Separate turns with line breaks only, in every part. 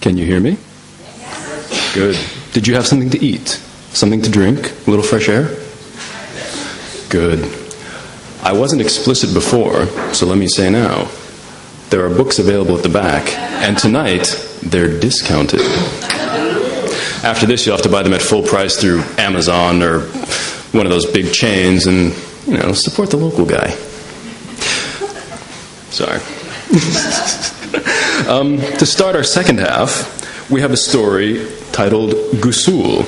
Can you hear me? Good. Did you have something to eat? Something to drink? A little fresh air? Good. I wasn't explicit before, so let me say now. There are books available at the back, and tonight, they're discounted. After this, you'll have to buy them at full price through Amazon or one of those big chains and, support the local guy. Sorry. To start our second half, we have a story titled Gusul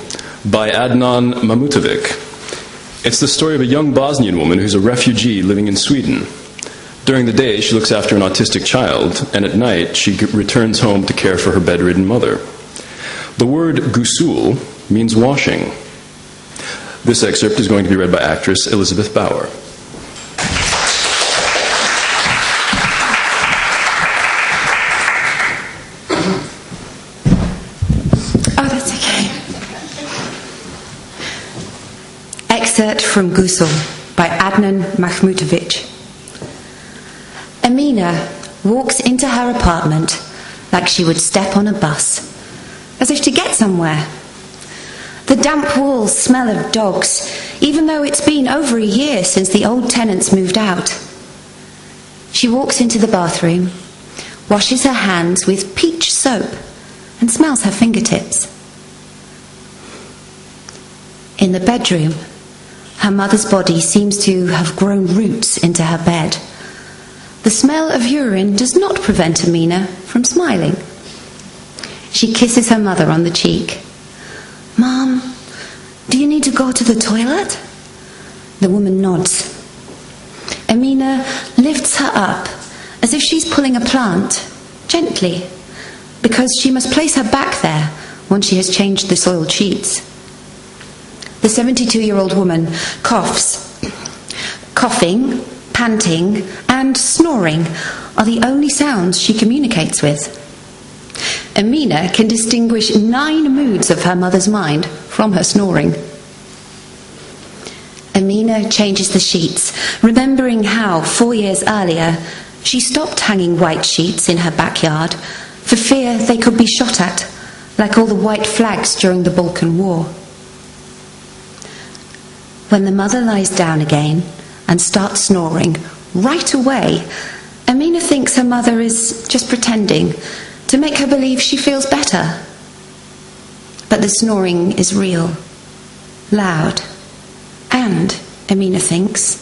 by Adnan Mahmutovic. It's the story of a young Bosnian woman who's a refugee living in Sweden. During the day, she looks after an autistic child, and at night, she returns home to care for her bedridden mother. The word Gusul means washing. This excerpt is going to be read by actress Elizabeth Bauer.
Excerpt from Gusul by Adnan Mahmutovic. Amina walks into her apartment like she would step on a bus, as if to get somewhere. The damp walls smell of dogs, even though it's been over a year since the old tenants moved out. She walks into the bathroom, washes her hands with peach soap, and smells her fingertips. In the bedroom, her mother's body seems to have grown roots into her bed. The smell of urine does not prevent Amina from smiling. She kisses her mother on the cheek. "Mom, do you need to go to the toilet?" The woman nods. Amina lifts her up as if she's pulling a plant, gently, because she must place her back there once she has changed the soiled sheets. The 72-year-old woman coughs. Coughing, panting, and snoring are the only sounds she communicates with. Amina can distinguish 9 moods of her mother's mind from her snoring. Amina changes the sheets, remembering how 4 years earlier she stopped hanging white sheets in her backyard for fear they could be shot at, like all the white flags during the Balkan War. When the mother lies down again and starts snoring, right away, Amina thinks her mother is just pretending to make her believe she feels better. But the snoring is real, loud, and, Amina thinks,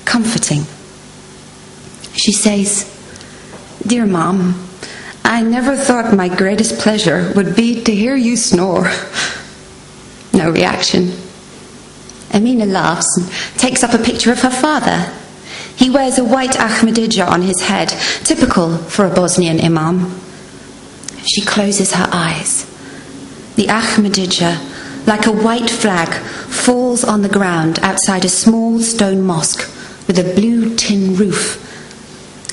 comforting. She says, "Dear Mom, I never thought my greatest pleasure would be to hear you snore." No reaction. Amina laughs and takes up a picture of her father. He wears a white Ahmadiyya on his head, typical for a Bosnian imam. She closes her eyes. The Ahmadiyya, like a white flag, falls on the ground outside a small stone mosque with a blue tin roof.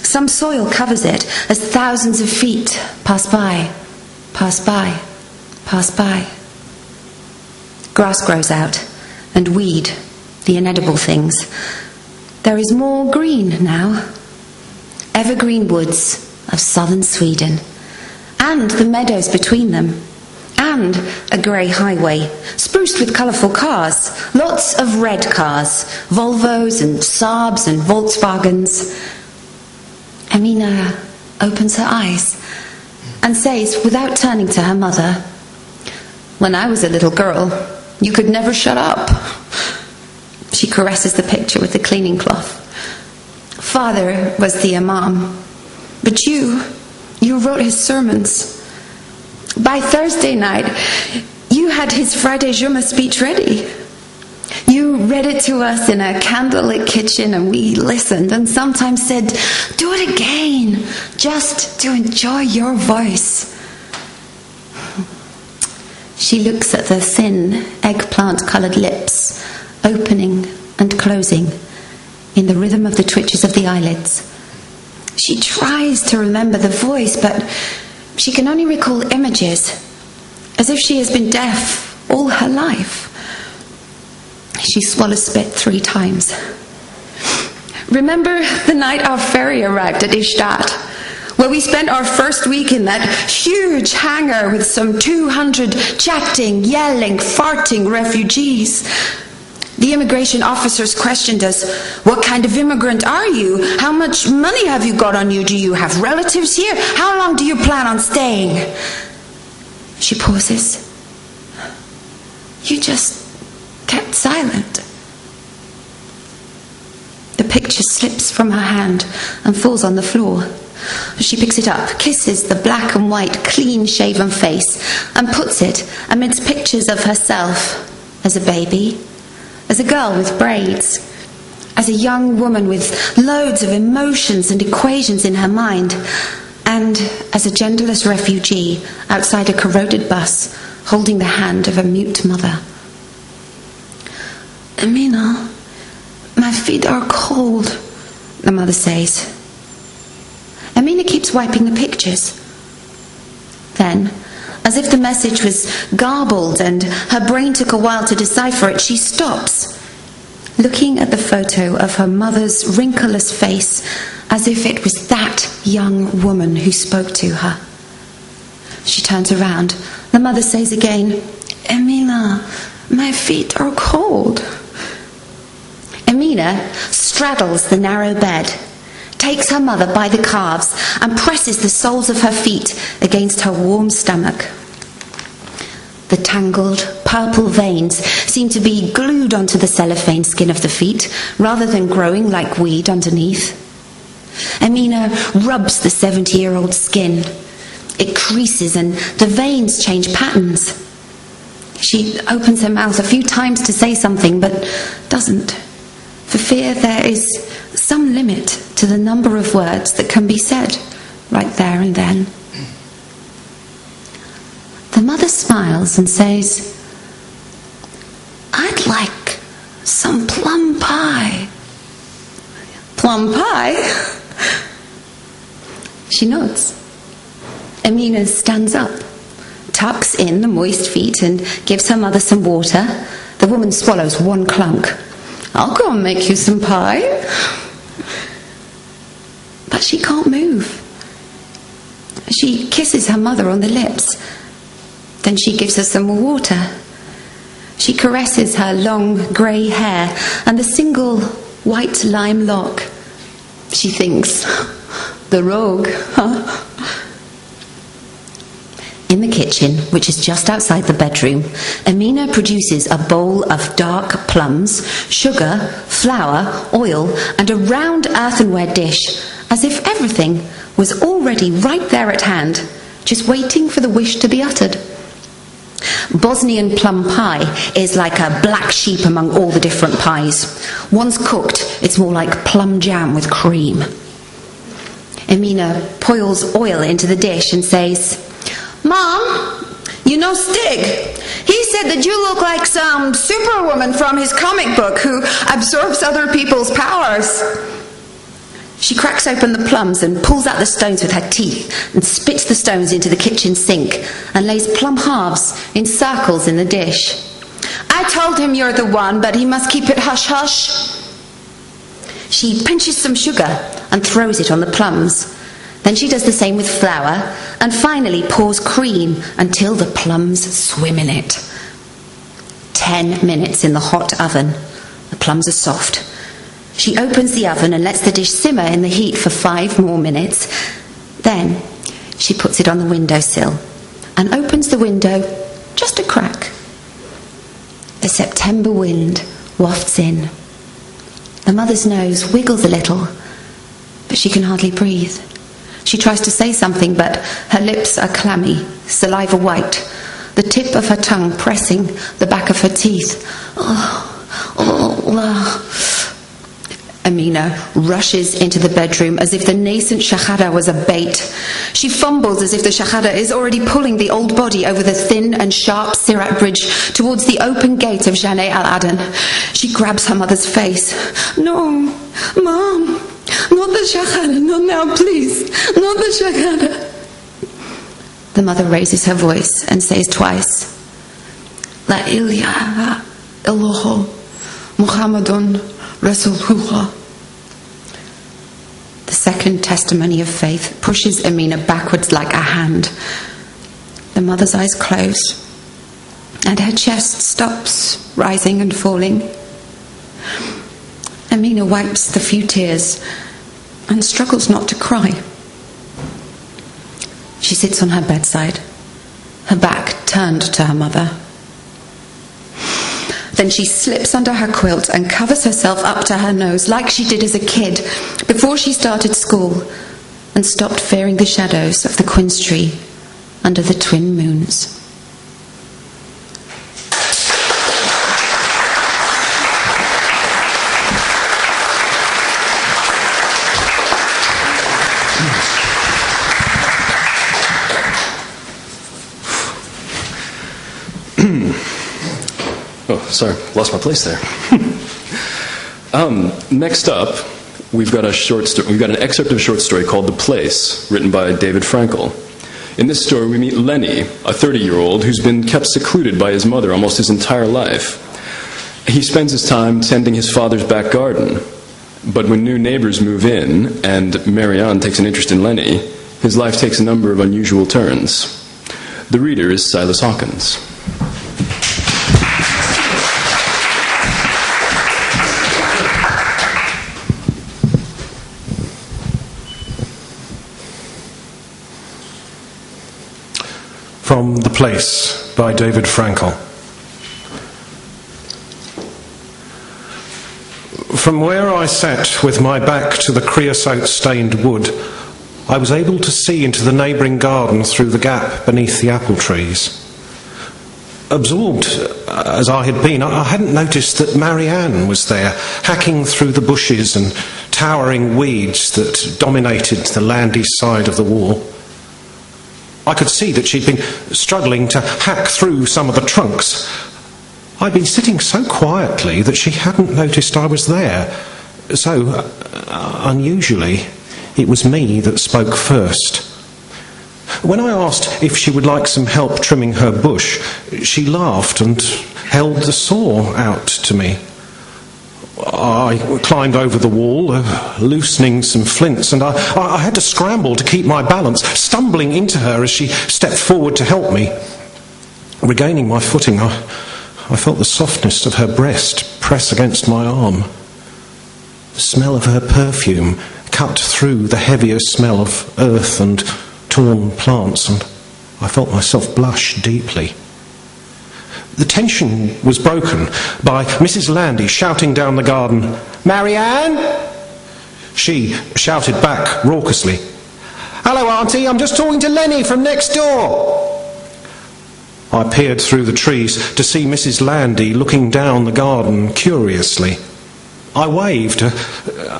Some soil covers it as thousands of feet pass by, pass by, pass by. Grass grows out, and weed, the inedible things. There is more green now. Evergreen woods of southern Sweden, and the meadows between them, and a grey highway, spruced with colourful cars, lots of red cars, Volvos and Saabs and Volkswagens. Amina opens her eyes and says, without turning to her mother, "When I was a little girl, you could never shut up." She caresses the picture with the cleaning cloth. "Father was the imam, but you wrote his sermons. By Thursday night, you had his Friday Jummah speech ready. You read it to us in a candlelit kitchen, and we listened and sometimes said, 'Do it again, just to enjoy your voice.'" She looks at the thin, eggplant-coloured lips, opening and closing in the rhythm of the twitches of the eyelids. She tries to remember the voice, but she can only recall images, as if she has been deaf all her life. She swallows spit 3 times. "Remember the night our ferry arrived at Ishtad? where we spent our first week in that huge hangar with some 200 chatting, yelling, farting refugees. The immigration officers questioned us, "What kind of immigrant are you? How much money have you got on you? Do you have relatives here? How long do you plan on staying?" She pauses. "You just kept silent." The picture slips from her hand and falls on the floor. She picks it up, kisses the black and white, clean-shaven face, and puts it amidst pictures of herself as a baby, as a girl with braids, as a young woman with loads of emotions and equations in her mind, and as a genderless refugee outside a corroded bus, holding the hand of a mute mother. "Amina, my feet are cold," the mother says. Amina keeps wiping the pictures. Then, as if the message was garbled and her brain took a while to decipher it, she stops, looking at the photo of her mother's wrinkleless face as if it was that young woman who spoke to her. She turns around. The mother says again, "Amina, my feet are cold." Amina straddles the narrow bed, takes her mother by the calves and presses the soles of her feet against her warm stomach. The tangled purple veins seem to be glued onto the cellophane skin of the feet rather than growing like weed underneath. Amina rubs the 70-year-old skin. It creases and the veins change patterns. She opens her mouth a few times to say something but doesn't, for fear there is some limit to the number of words that can be said right there and then. The mother smiles and says, "I'd like some plum pie." "Plum pie?" She nods. Amina stands up, tucks in the moist feet and gives her mother some water. The woman swallows one clunk. "I'll go and make you some pie." But she can't move. She kisses her mother on the lips. Then she gives her some more water. She caresses her long grey hair and the single white lime lock. She thinks, "The rogue, huh?" In the kitchen, which is just outside the bedroom, Amina produces a bowl of dark plums, sugar, flour, oil, and a round earthenware dish, as if everything was already right there at hand, just waiting for the wish to be uttered. Bosnian plum pie is like a black sheep among all the different pies. Once cooked, it's more like plum jam with cream. Amina pours oil into the dish and says, "Mom, you know Stig? He said that you look like some superwoman from his comic book who absorbs other people's powers." She cracks open the plums and pulls out the stones with her teeth and spits the stones into the kitchen sink and lays plum halves in circles in the dish. "I told him you're the one, but he must keep it hush-hush." She pinches some sugar and throws it on the plums. Then she does the same with flour and finally pours cream until the plums swim in it. 10 minutes in the hot oven. The plums are soft. She opens the oven and lets the dish simmer in the heat for 5 more minutes. Then she puts it on the windowsill and opens the window just a crack. The September wind wafts in. The mother's nose wiggles a little, but she can hardly breathe. She tries to say something, but her lips are clammy, saliva white, the tip of her tongue pressing the back of her teeth. Amina rushes into the bedroom as if the nascent shahada was a bait. She fumbles as if the shahada is already pulling the old body over the thin and sharp Sirat bridge towards the open gate of Janeh al-Aden. She grabs her mother's face. "No, Mom, not the shahada, not now, please, not the shahada." The mother raises her voice and says twice, "La ilaha illallah Muhammadun Rasulullah." The second testimony of faith pushes Amina backwards like a hand. The mother's eyes close, and her chest stops rising and falling. Amina wipes the few tears and struggles not to cry. She sits on her bedside, her back turned to her mother. Then she slips under her quilt and covers herself up to her nose like she did as a kid before she started school and stopped fearing the shadows of the quince tree under the twin moons.
Oh, sorry, lost my place there. Next up, we've got an excerpt of a short story called The Place, written by David Frankel. In this story, we meet Lenny, a 30-year-old who's been kept secluded by his mother almost his entire life. He spends his time tending his father's back garden, but when new neighbors move in and Marianne takes an interest in Lenny, his life takes a number of unusual turns. The reader is Silas Hawkins.
From The Place by David Frankel. From where I sat with my back to the creosote-stained wood, I was able to see into the neighbouring garden through the gap beneath the apple trees. Absorbed as I had been, I hadn't noticed that Marianne was there, hacking through the bushes and towering weeds that dominated the landy side of the wall. I could see that she'd been struggling to hack through some of the trunks. I'd been sitting so quietly that she hadn't noticed I was there. So, unusually, it was me that spoke first. When I asked if she would like some help trimming her bush, she laughed and held the saw out to me. I climbed over the wall, loosening some flints, and I had to scramble to keep my balance, stumbling into her as she stepped forward to help me. Regaining my footing, I felt the softness of her breast press against my arm. The smell of her perfume cut through the heavier smell of earth and torn plants, and I felt myself blush deeply. The tension was broken by Mrs. Landy shouting down the garden, "Marianne!" She shouted back raucously, "Hello, Auntie, I'm just talking to Lenny from next door." I peered through the trees to see Mrs. Landy looking down the garden curiously. I waved,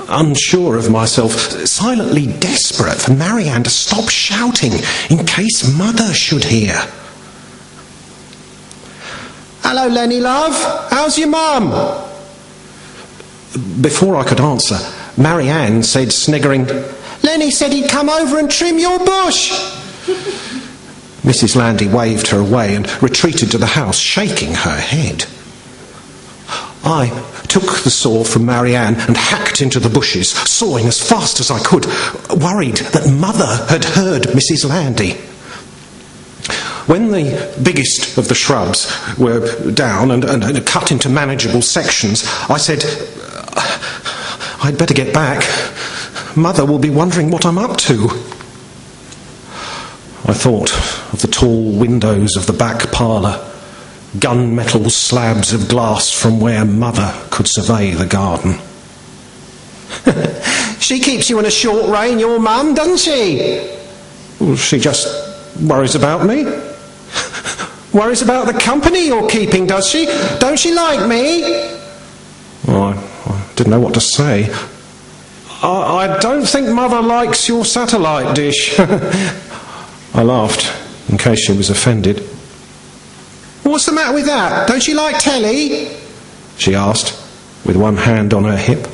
unsure of myself, silently desperate for Marianne to stop shouting in case Mother should hear. "Hello, Lenny, love. How's your mum?" Before I could answer, Marianne said, sniggering, "Lenny said he'd come over and trim your bush." Mrs. Landy waved her away and retreated to the house, shaking her head. I took the saw from Marianne and hacked into the bushes, sawing as fast as I could, worried that Mother had heard Mrs. Landy. When the biggest of the shrubs were down and cut into manageable sections, I said, "I'd better get back. Mother will be wondering what I'm up to." I thought of the tall windows of the back parlour, gunmetal slabs of glass from where Mother could survey the garden. "She keeps you in a short rein, your mum, doesn't she?" "Well, she just worries about me." "Worries about the company you're keeping, does she? Don't she like me?" Well, I didn't know what to say. I don't think Mother likes your satellite dish." I laughed, in case she was offended. "What's the matter with that? Don't she like telly?" she asked, with one hand on her hip.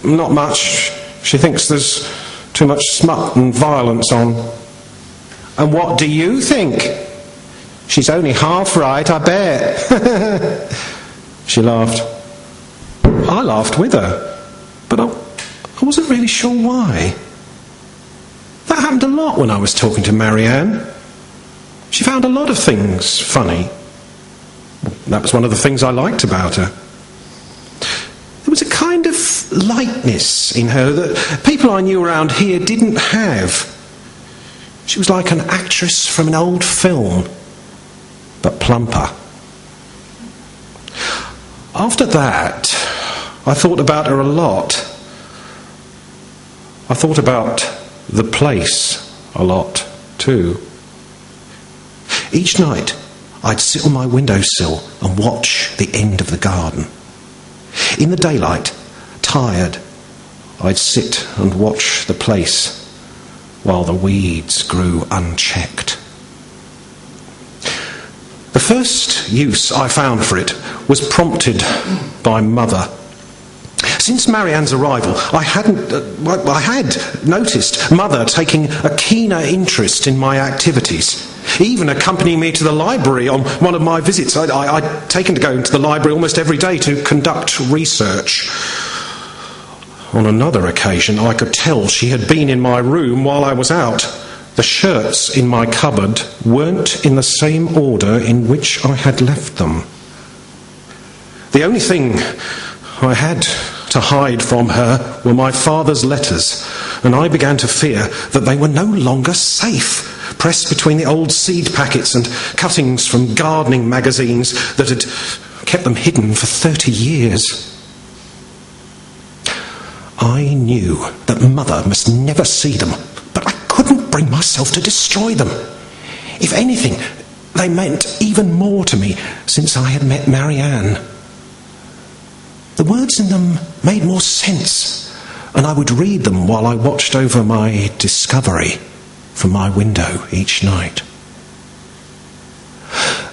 "Not much. She thinks there's too much smut and violence on." "And what do you think?" "She's only half right, I bet." She laughed. I laughed with her, but I wasn't really sure why. That happened a lot when I was talking to Marianne. She found a lot of things funny. That was one of the things I liked about her. There was a kind of lightness in her that people I knew around here didn't have. She was like an actress from an old film, but plumper. After that, I thought about her a lot. I thought about the place a lot, too. Each night, I'd sit on my windowsill and watch the end of the garden. In the daylight, tired, I'd sit and watch the place while the weeds grew unchecked. The first use I found for it was prompted by Mother. Since Marianne's arrival, I had noticed Mother taking a keener interest in my activities, even accompanying me to the library on one of my visits. I'd taken to go to the library almost every day to conduct research. On another occasion, I could tell she had been in my room while I was out. The shirts in my cupboard weren't in the same order in which I had left them. The only thing I had to hide from her were my father's letters, and I began to fear that they were no longer safe, pressed between the old seed packets and cuttings from gardening magazines that had kept them hidden for 30 years. I knew that Mother must never see them, but I couldn't bring myself to destroy them. If anything, they meant even more to me since I had met Marianne. The words in them made more sense, and I would read them while I watched over my discovery from my window each night.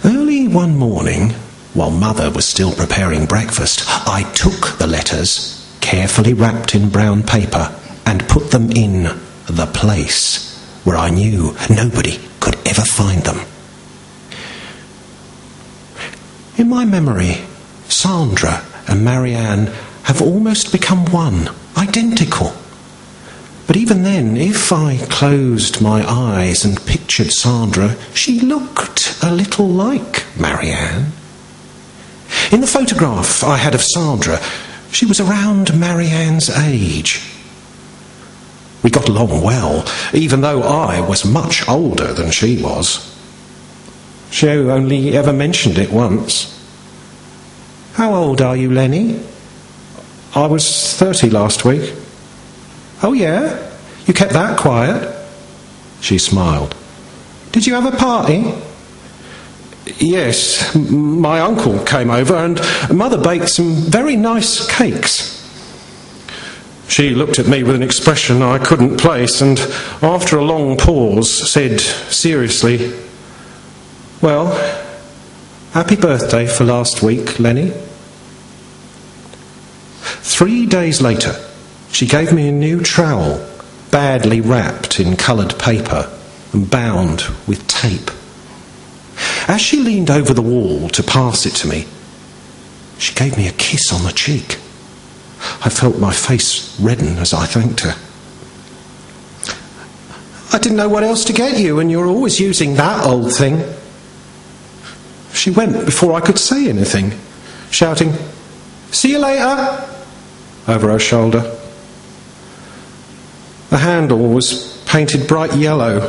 Early one morning, while Mother was still preparing breakfast, I took the letters, carefully wrapped in brown paper, and put them in the place where I knew nobody could ever find them. In my memory, Sandra and Marianne have almost become one, identical. But even then, if I closed my eyes and pictured Sandra, she looked a little like Marianne. In the photograph I had of Sandra, she was around Marianne's age. We got along well, even though I was much older than she was. She only ever mentioned it once. "How old are you, Lenny?" "I was 30 last week." "Oh, yeah? You kept that quiet?" She smiled. "Did you have a party?" "Yes, my uncle came over and Mother baked some very nice cakes." She looked at me with an expression I couldn't place, and after a long pause said seriously, "Well, happy birthday for last week, Lenny." 3 days later, she gave me a new trowel, badly wrapped in coloured paper and bound with tape. As she leaned over the wall to pass it to me, she gave me a kiss on the cheek. I felt my face redden as I thanked her. "I didn't know what else to get you, and you're always using that old thing." She went before I could say anything, shouting, "See you later," over her shoulder. The handle was painted bright yellow,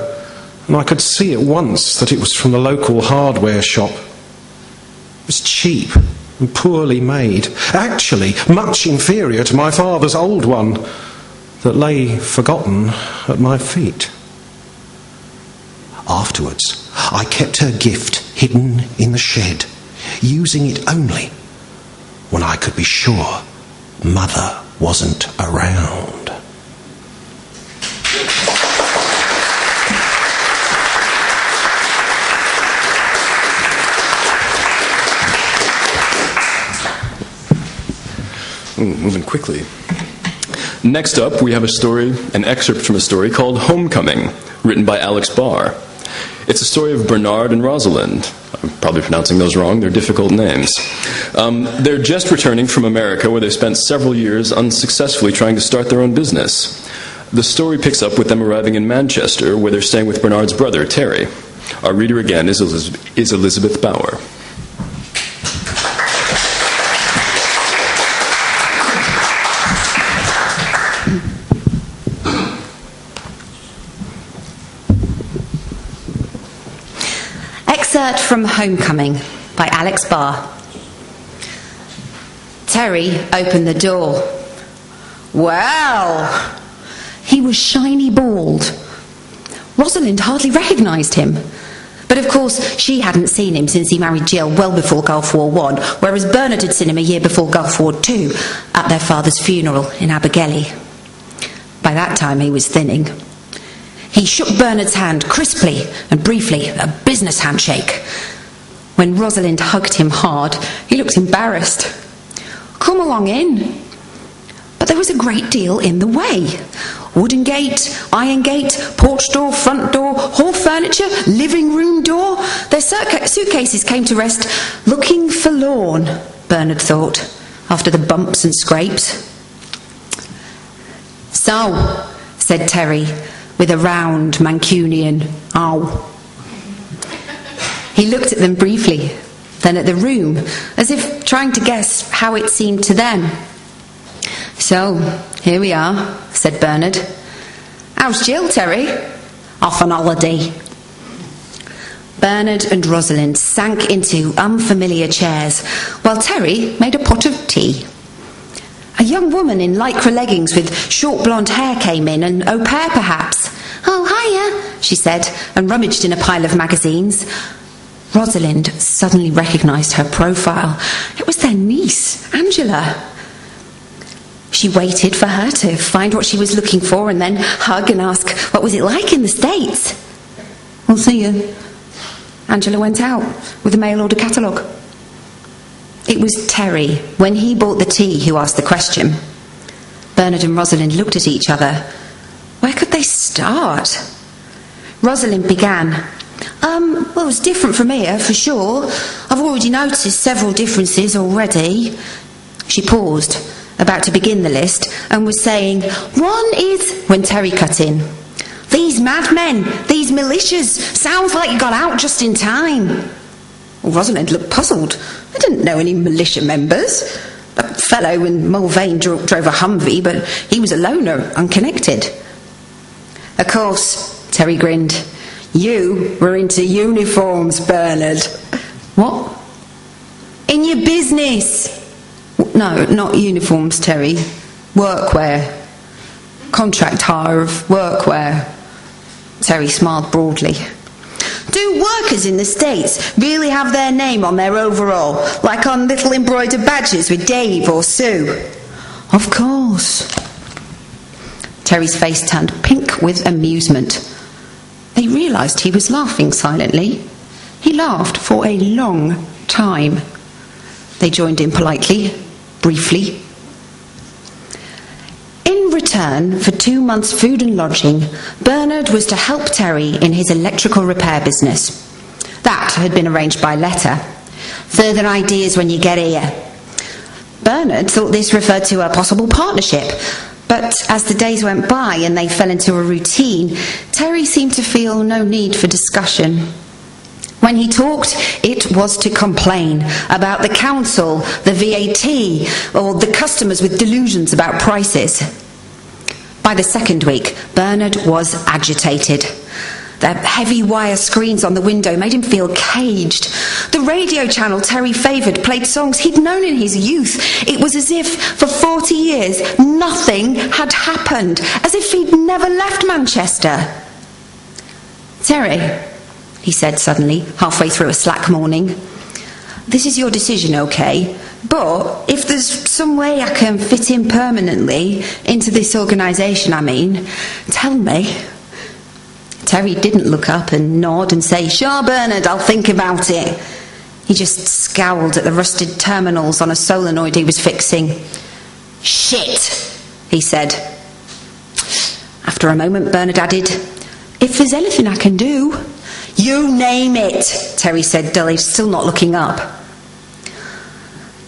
and I could see at once that it was from the local hardware shop. It was cheap and poorly made, actually much inferior to my father's old one that lay forgotten at my feet. Afterwards, I kept her gift hidden in the shed, using it only when I could be sure Mother wasn't around.
Moving quickly. Next up, we have an excerpt from a story called Homecoming, written by Alex Barr. It's a story of Bernard and Rosalind, I'm probably pronouncing those wrong. They're difficult names. They're just returning from America, where they spent several years unsuccessfully trying to start their own business. The story picks up with them arriving in Manchester, where they're staying with Bernard's brother, Terry. Our reader again is Elizabeth Bauer.
Excerpt from Homecoming by Alex Barr. Terry opened the door. Well, he was shiny bald. Rosalind hardly recognised him. But of course, she hadn't seen him since he married Jill well before Gulf War I, whereas Bernard had seen him a year before Gulf War II at their father's funeral in Abergele. By that time, he was thinning. He shook Bernard's hand crisply and briefly, a business handshake. When Rosalind hugged him hard, he looked embarrassed. Come along in. But there was a great deal in the way. Wooden gate, iron gate, porch door, front door, hall furniture, living room door. Their suitcases came to rest looking forlorn, Bernard thought, after the bumps and scrapes. So, said Terry, with a round Mancunian ow. He looked at them briefly, then at the room, as if trying to guess how it seemed to them. So, here we are, said Bernard. How's Jill, Terry? Off on holiday. Bernard and Rosalind sank into unfamiliar chairs, while Terry made a pot of tea. A young woman in lycra leggings with short blonde hair came in, an au pair perhaps. Oh, hiya, she said, and rummaged in a pile of magazines. Rosalind suddenly recognised her profile. It was their niece, Angela. She waited for her to find what she was looking for and then hug and ask what was it like in the States. We'll see you. Angela went out with the mail order catalogue. It was Terry, when he bought the tea, who asked the question. Bernard and Rosalind looked at each other. Where could they start? Rosalind began. Well, it was different from here, for sure. I've already noticed several differences already. She paused, about to begin the list, and was saying, one is, when Terry cut in. These madmen, these militias, sounds like you got out just in time. Well, Rosalind looked puzzled. I didn't know any militia members. A fellow in Mulvane drove a Humvee, but he was a loner, unconnected. Of course, Terry grinned. You were into uniforms, Bernard. What? In your business. No, not uniforms, Terry. Workwear. Contract hire of workwear. Terry smiled broadly. Do workers in the States really have their name on their overall, like on little embroidered badges with Dave or Sue? Of course. Terry's face turned pink with amusement. They realised he was laughing silently. He laughed for a long time. They joined in politely, briefly. In return for 2 months' food and lodging, Bernard was to help Terry in his electrical repair business. That had been arranged by letter. Further ideas when you get here. Bernard thought this referred to a possible partnership, but as the days went by and they fell into a routine, Terry seemed to feel no need for discussion. When he talked, it was to complain about the council, the VAT, or the customers with delusions about prices. By the second week, Bernard was agitated. The heavy wire screens on the window made him feel caged. The radio channel Terry favoured played songs he'd known in his youth. It was as if, for 40 years, nothing had happened, as if he'd never left Manchester. Terry, he said suddenly, halfway through a slack morning, this is your decision, okay? But if there's some way I can fit in permanently into this organisation, tell me. Terry didn't look up and nod and say, sure, Bernard, I'll think about it. He just scowled at the rusted terminals on a solenoid he was fixing. Shit, he said. After a moment, Bernard added, if there's anything I can do, You name it, Terry said dully, still not looking up.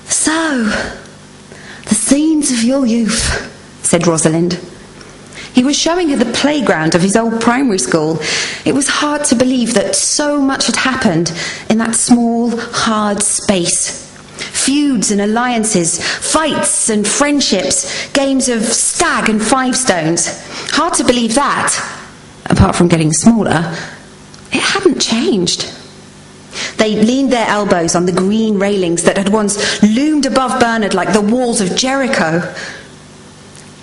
So, the scenes of your youth, said Rosalind. He was showing her the playground of his old primary school. It was hard to believe that so much had happened in that small, hard space. Feuds and alliances, fights and friendships, games of stag and five stones. Hard to believe that, apart from getting smaller, it hadn't changed. They leaned their elbows on the green railings that had once loomed above Bernard like the walls of Jericho.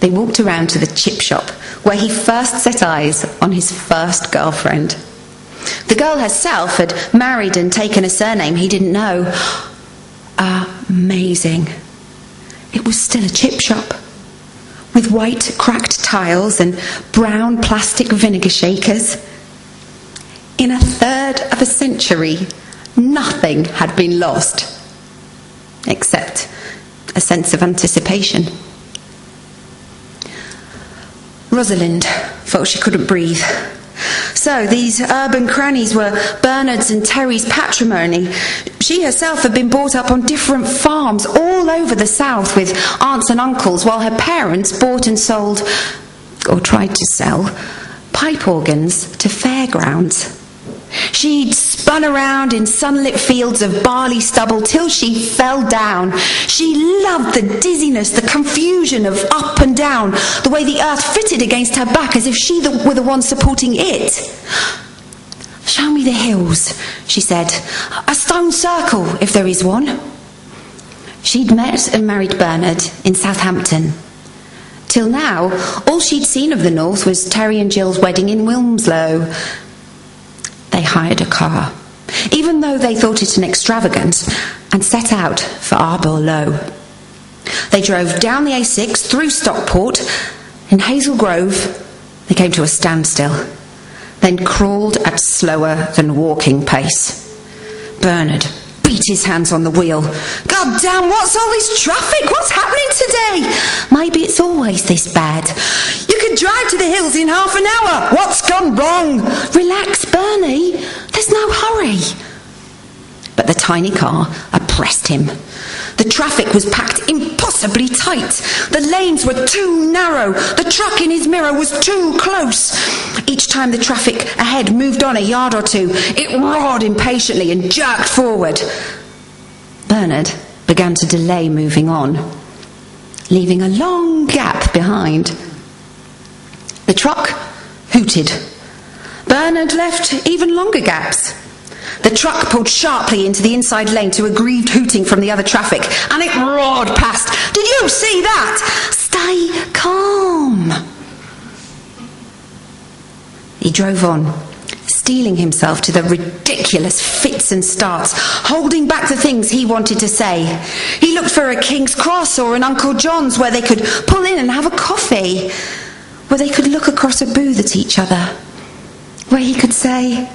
They walked around to the chip shop, where he first set eyes on his first girlfriend. The girl herself had married and taken a surname he didn't know. Amazing. It was still a chip shop, with white cracked tiles and brown plastic vinegar shakers. In a third of a century, nothing had been lost, except a sense of anticipation. Rosalind felt she couldn't breathe. So these urban crannies were Bernard's and Terry's patrimony. She herself had been brought up on different farms all over the south with aunts and uncles, while her parents bought and sold, or tried to sell, pipe organs to fairgrounds. She'd spun around in sunlit fields of barley stubble till she fell down. She loved the dizziness, the confusion of up and down, the way the earth fitted against her back as if she were the one supporting it. Show me the hills, she said. A stone circle, if there is one. She'd met and married Bernard in Southampton. Till now, all she'd seen of the north was Terry and Jill's wedding in Wilmslow. They hired a car, even though they thought it an extravagance, and set out for Arbor Low. They drove down the A6 through Stockport. In Hazel Grove, they came to a standstill, then crawled at slower than walking pace. Bernard beat his hands on the wheel. God damn, what's all this traffic? What's happening today? Maybe it's always this bad. You could drive to the hills in half an hour. What's gone wrong? Relax, Bernie. There's no hurry. But the tiny car oppressed him. The traffic was packed impossibly tight. The lanes were too narrow. The truck in his mirror was too close. Each time the traffic ahead moved on a yard or two, it roared impatiently and jerked forward. Bernard began to delay moving on, leaving a long gap behind. The truck hooted. Bernard left even longer gaps. The truck pulled sharply into the inside lane to a grieved hooting from the other traffic, and it roared past. Did you see that? Stay calm. He drove on, steeling himself to the ridiculous fits and starts, holding back the things he wanted to say. He looked for a King's Cross or an Uncle John's where they could pull in and have a coffee, where they could look across a booth at each other, where he could say,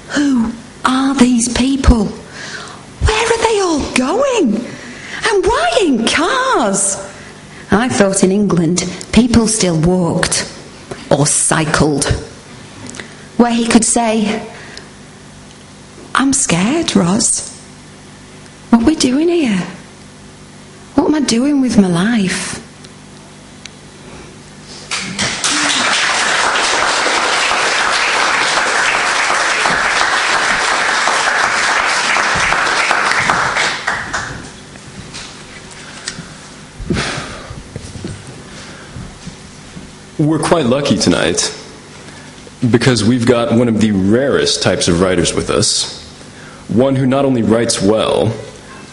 "Who are these people? Where are they all going? And why in cars?" I thought in England people still walked or cycled. Where he could say, "I'm scared, Ros. What are we doing here? What am I doing with my life?"
We're quite lucky tonight because we've got one of the rarest types of writers with us, one who not only writes well,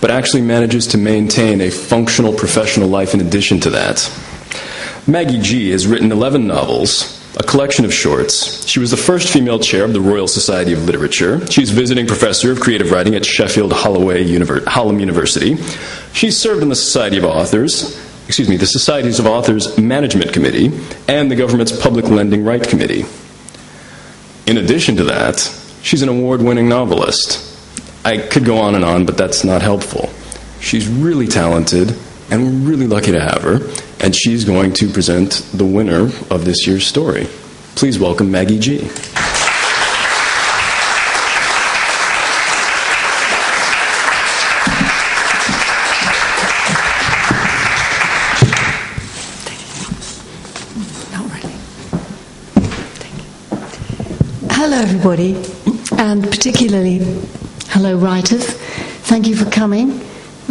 but actually manages to maintain a functional professional life in addition to that. Maggie Gee has written 11 novels, a collection of shorts. She was the first female chair of the Royal Society of Literature. She's visiting professor of creative writing at Sheffield Hallam University. She's served on the Societies of Authors Management Committee and the government's Public Lending Right Committee. In addition to that, she's an award-winning novelist. I could go on, but that's not helpful. She's really talented, and we're really lucky to have her, and she's going to present the winner of this year's story. Please welcome Maggie Gee.
Hello everybody, and particularly hello writers. Thank you for coming.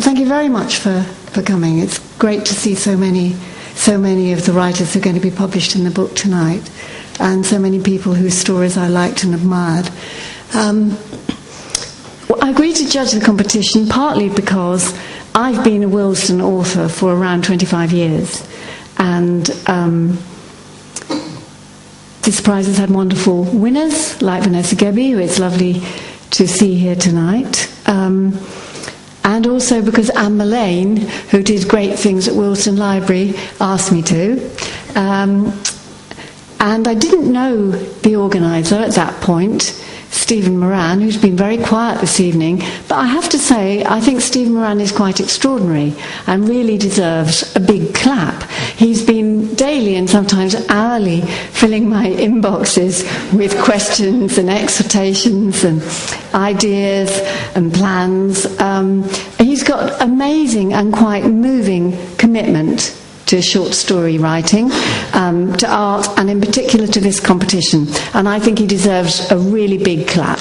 Thank you very much for coming. It's great to see so many of the writers who are going to be published in the book tonight, and so many people whose stories I liked and admired. I agreed to judge the competition partly because I've been a Willesden author for around 25 years, and this prize has had wonderful winners like Vanessa Gebby, who it's lovely to see here tonight, and also because Anne Mullane, who did great things at Willesden Library, asked me to. And I didn't know the organiser at that point, Stephen Moran, who's been very quiet this evening, but I have to say I think Stephen Moran is quite extraordinary and really deserves a big clap. He's been daily and sometimes hourly filling my inboxes with questions and exhortations and ideas and plans. He's got amazing and quite moving commitment to short story writing, to art, and in particular to this competition. And I think he deserves a really big clap.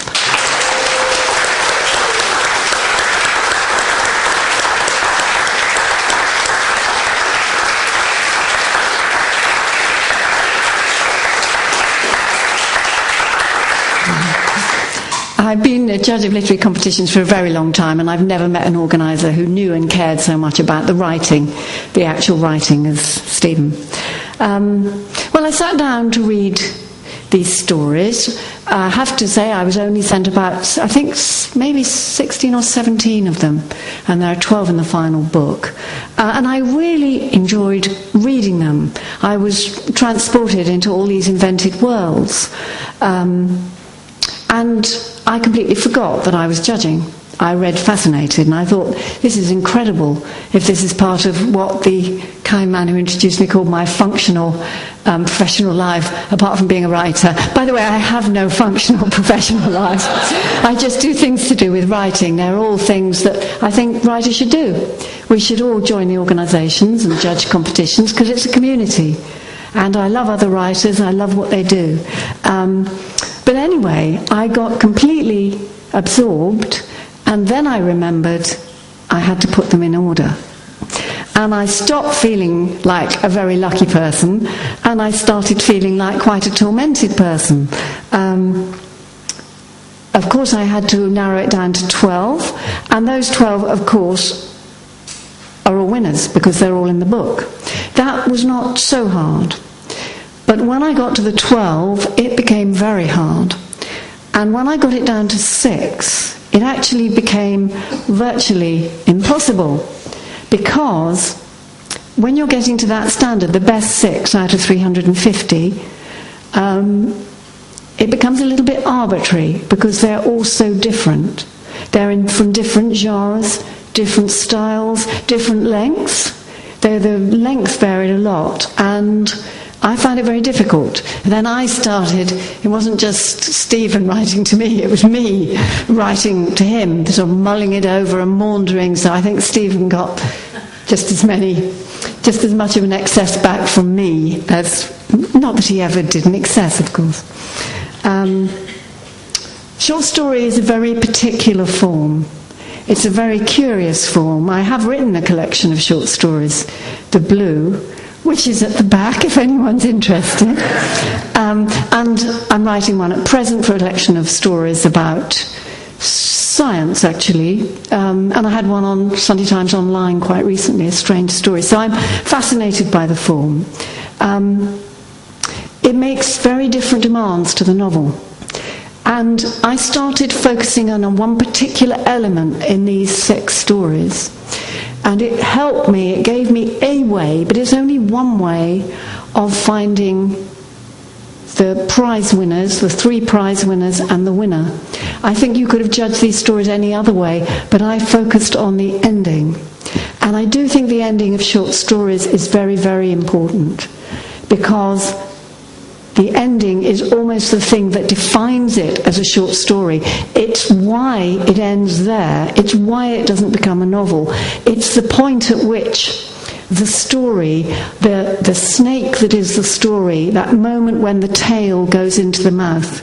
I've been a judge of literary competitions for a very long time, and I've never met an organiser who knew and cared so much about the writing, the actual writing, as Stephen. Well, I sat down to read these stories. I have to say I was only sent about, I think, maybe 16 or 17 of them, and there are 12 in the final book. And I really enjoyed reading them. I was transported into all these invented worlds. And I completely forgot that I was judging. I read fascinated, and I thought, this is incredible if this is part of what the kind man who introduced me called my functional professional life, apart from being a writer. By the way, I have no functional professional life. I just do things to do with writing. They're all things that I think writers should do. We should all join the organisations and judge competitions, because it's a community. And I love other writers, I love what they do. But anyway, I got completely absorbed, and then I remembered I had to put them in order. And I stopped feeling like a very lucky person, and I started feeling like quite a tormented person. Of course, I had to narrow it down to 12, and those 12, of course, are all winners, because they're all in the book. That was not so hard. But when I got to the 12, it became very hard. And when I got it down to 6, it actually became virtually impossible. Because when you're getting to that standard, the best 6 out of 350, it becomes a little bit arbitrary, because they're all so different. They're from different genres, different styles, different lengths. The length varied a lot, and I found it very difficult. And then I started, it wasn't just Stephen writing to me, it was me writing to him, sort of mulling it over and maundering, so I think Stephen got just as much of an excess back from me as, not that he ever did an excess, of course. Short story is a very particular form. It's a very curious form. I have written a collection of short stories, The Blue, which is at the back if anyone's interested. And I'm writing one at present for a collection of stories about science, actually. And I had one on Sunday Times Online quite recently, a strange story. So I'm fascinated by the form. It makes very different demands to the novel. And I started focusing on one particular element in these 6 stories. And it helped me, it gave me a way, but it's only one way of finding the prize winners, the 3 prize winners and the winner. I think you could have judged these stories any other way, but I focused on the ending. And I do think the ending of short stories is very, very important, because the ending is almost the thing that defines it as a short story. It's why it ends there. It's why it doesn't become a novel. It's the point at which the story, the snake that is the story, that moment when the tail goes into the mouth,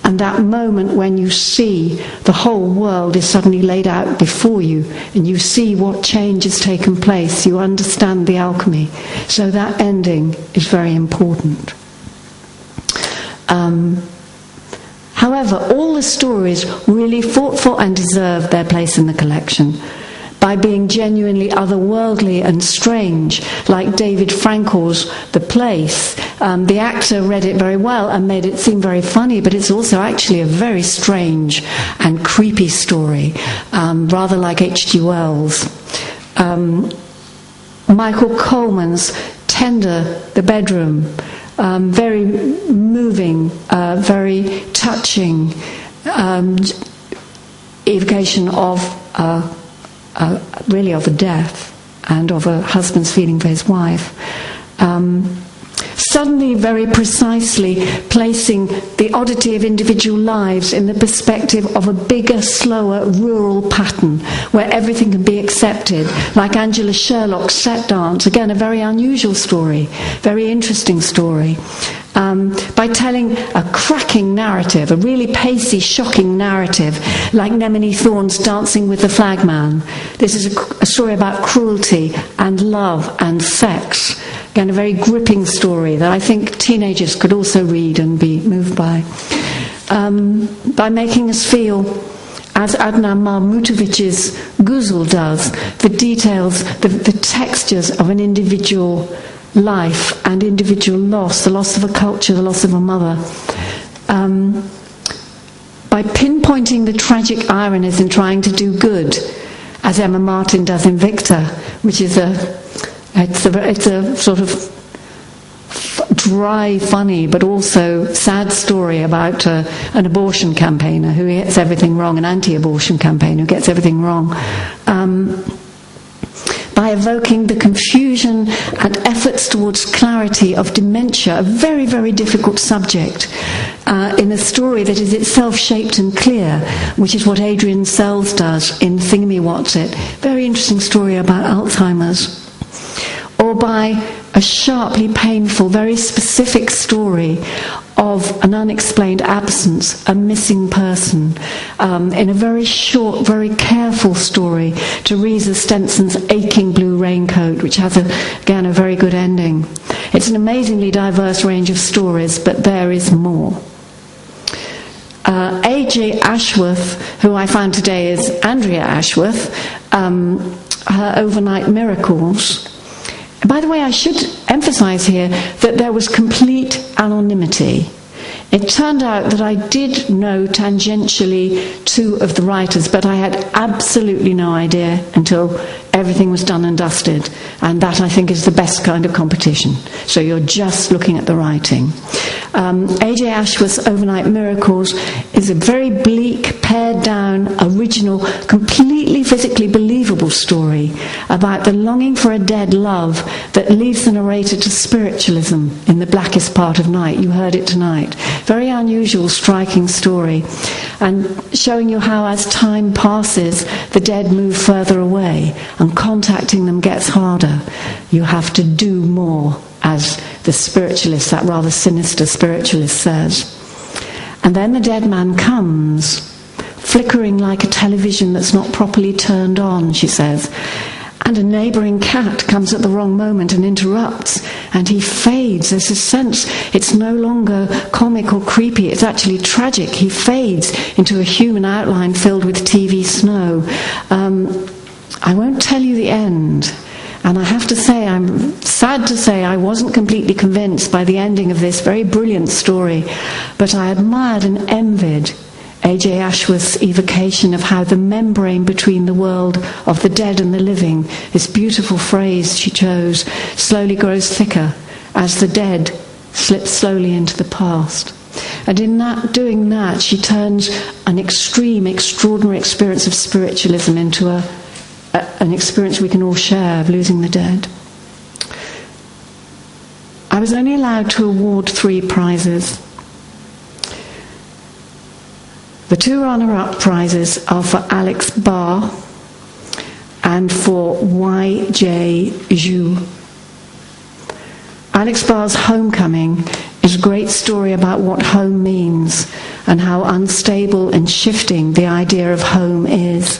And that moment when you see the whole world is suddenly laid out before you, and you see what change has taken place, you understand the alchemy. So that ending is very important. However, all the stories really fought for and deserved their place in the collection by being genuinely otherworldly and strange, like David Frankel's The Place. The actor read it very well and made it seem very funny, but it's also actually a very strange and creepy story, rather like H.G. Wells. Michael Coleman's Tender, The Bedroom, very moving, very touching evocation of really of a death and of a husband's feeling for his wife. Suddenly, very precisely placing the oddity of individual lives in the perspective of a bigger, slower, rural pattern where everything can be accepted, like Angela Sherlock's Set Dance, again a very unusual story, very interesting story. By telling a cracking narrative, a really pacey, shocking narrative, like Nemini Thorne's Dancing with the Flagman. This is a story about cruelty and love and sex. Again, a very gripping story that I think teenagers could also read and be moved by. By making us feel, as Adnan Mahmutovic's Ghazal does, the details, the textures of an individual life and individual loss, the loss of a culture, the loss of a mother. By pinpointing the tragic ironies in trying to do good, as Emma Martin does in Victor, which is it's a sort of dry, funny, but also sad story about an abortion campaigner who gets everything wrong, an anti-abortion campaigner who gets everything wrong. By evoking the confusion and efforts towards clarity of dementia, a very, very difficult subject, in a story that is itself shaped and clear, which is what Adrian Sells does in Thingamywhatsit. Very interesting story about Alzheimer's. Or by a sharply painful, very specific story of an unexplained absence, a missing person, in a very short, very careful story, Teresa Stenson's Aching Blue Raincoat, which has, again, a very good ending. It's an amazingly diverse range of stories, but there is more. A.J. Ashworth, who I found today is Andrea Ashworth, her Overnight Miracles. By the way, I should emphasize here that there was complete anonymity. It turned out that I did know tangentially two of the writers, but I had absolutely no idea until everything was done and dusted. And that, I think, is the best kind of competition. So you're just looking at the writing. A.J. Ashworth's Overnight Miracles is a very bleak, pared-down, original, completely physically believable story about the longing for a dead love that leads the narrator to spiritualism in the blackest part of night. You heard it tonight. Very unusual, striking story, and showing you how as time passes, the dead move further away, and contacting them gets harder. You have to do more, as the spiritualist, that rather sinister spiritualist, says. And then the dead man comes, flickering like a television that's not properly turned on, she says. And a neighbouring cat comes at the wrong moment and interrupts, and he fades. There's a sense it's no longer comic or creepy, it's actually tragic. He fades into a human outline filled with TV snow. I won't tell you the end. And I have to say, I'm sad to say, I wasn't completely convinced by the ending of this very brilliant story, but I admired and envied A.J. Ashworth's evocation of how the membrane between the world of the dead and the living, this beautiful phrase she chose, slowly grows thicker as the dead slips slowly into the past. And in doing that, she turns an extreme, extraordinary experience of spiritualism into an experience we can all share of losing the dead. I was only allowed to award 3 prizes. The 2 runner-up prizes are for Alex Barr and for Y.J. Zhu. Alex Barr's Homecoming is a great story about what home means and how unstable and shifting the idea of home is.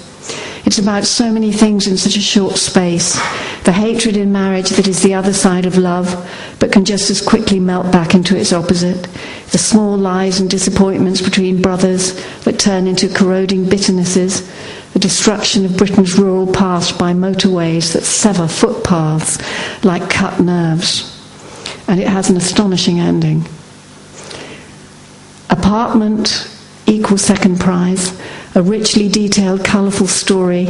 It's about so many things in such a short space. The hatred in marriage that is the other side of love, but can just as quickly melt back into its opposite. The small lies and disappointments between brothers that turn into corroding bitternesses. The destruction of Britain's rural past by motorways that sever footpaths like cut nerves. And it has an astonishing ending. Apartment equals second prize. A richly detailed, colourful story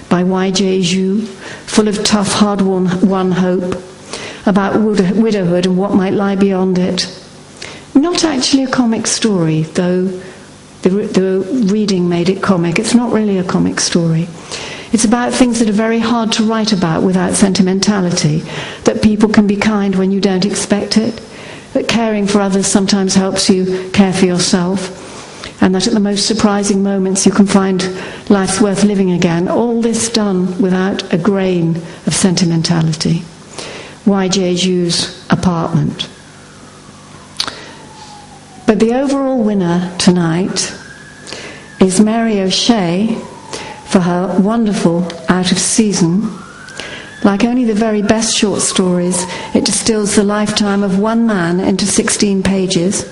by Maggie Gee, full of tough, hard-won hope about widowhood and what might lie beyond it. Not actually a comic story, though the reading made it comic. It's not really a comic story. It's about things that are very hard to write about without sentimentality, that people can be kind when you don't expect it, that caring for others sometimes helps you care for yourself, and that at the most surprising moments you can find life's worth living again. All this done without a grain of sentimentality. Maggie Gee's Apartment. But the overall winner tonight is Mary O'Shea for her wonderful Out of Season. Like only the very best short stories, it distills the lifetime of one man into 16 pages.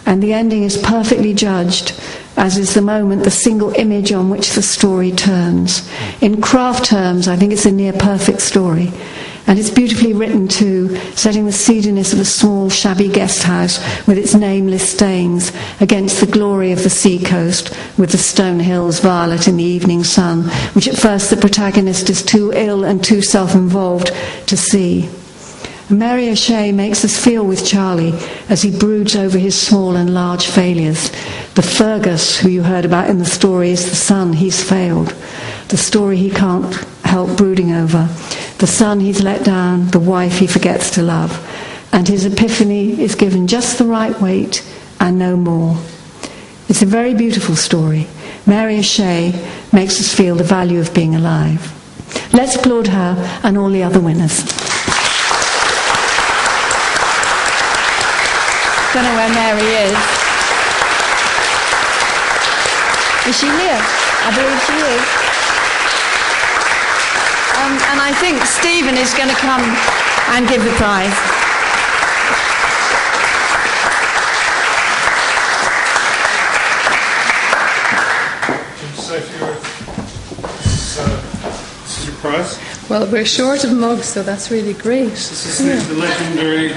And the ending is perfectly judged, as is the moment, the single image on which the story turns. In craft terms, I think it's a near-perfect story. And it's beautifully written too, setting the seediness of a small, shabby guest house with its nameless stains against the glory of the sea coast, with the stone hills violet in the evening sun, which at first the protagonist is too ill and too self-involved to see. Mary O'Shea makes us feel with Charlie as he broods over his small and large failures. The Fergus, who you heard about in the story, is the son he's failed. The story he can't help brooding over. The son he's let down, the wife he forgets to love. And his epiphany is given just the right weight and no more. It's a very beautiful story. Mary O'Shea makes us feel the value of being alive. Let's applaud her and all the other winners. I don't know where Mary is. Is she here? I believe she is. And I think Stephen is going to come and give the prize.
This is your prize?
Well, we're short of mugs, so that's really great.
This is the legendary...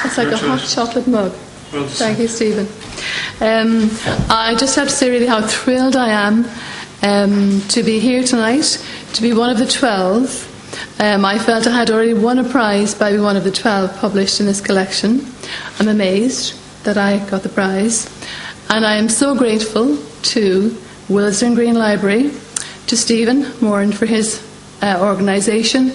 It's like a hot chocolate mug. Well, thank you, Stephen. I just have to say really how thrilled I am to be here tonight, to be one of the 12. I felt I had already won a prize by being one of the 12 published in this collection. I'm amazed that I got the prize. And I am so grateful to Willesden Green Library, to Stephen Moran for his organisation,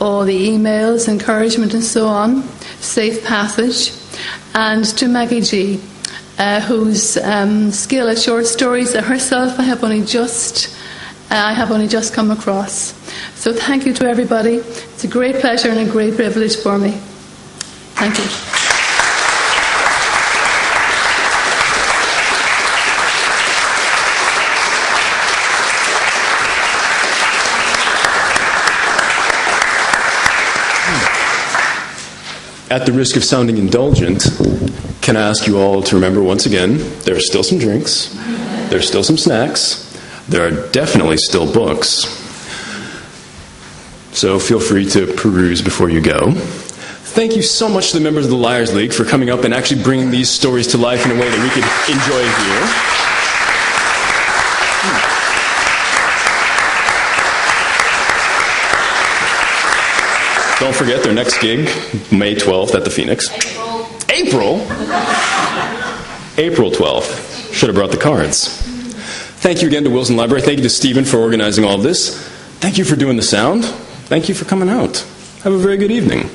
all the emails, encouragement and so on, safe passage, and to Maggie Gee, whose skill at short stories herself I have only just come across. So thank you to everybody. It's a great pleasure and a great privilege for me. Thank you.
At the risk of sounding indulgent, can I ask you all to remember once again, there are still some drinks, there are still some snacks, there are definitely still books. So feel free to peruse before you go. Thank you so much to the members of the Liars League for coming up and actually bringing these stories to life in a way that we could enjoy here. Don't forget their next gig, May 12th at the Phoenix. April 12th. Should have brought the cards. Thank you again to Willesden Library. Thank you to Stephen for organizing all of this. Thank you for doing the sound. Thank you for coming out. Have a very good evening.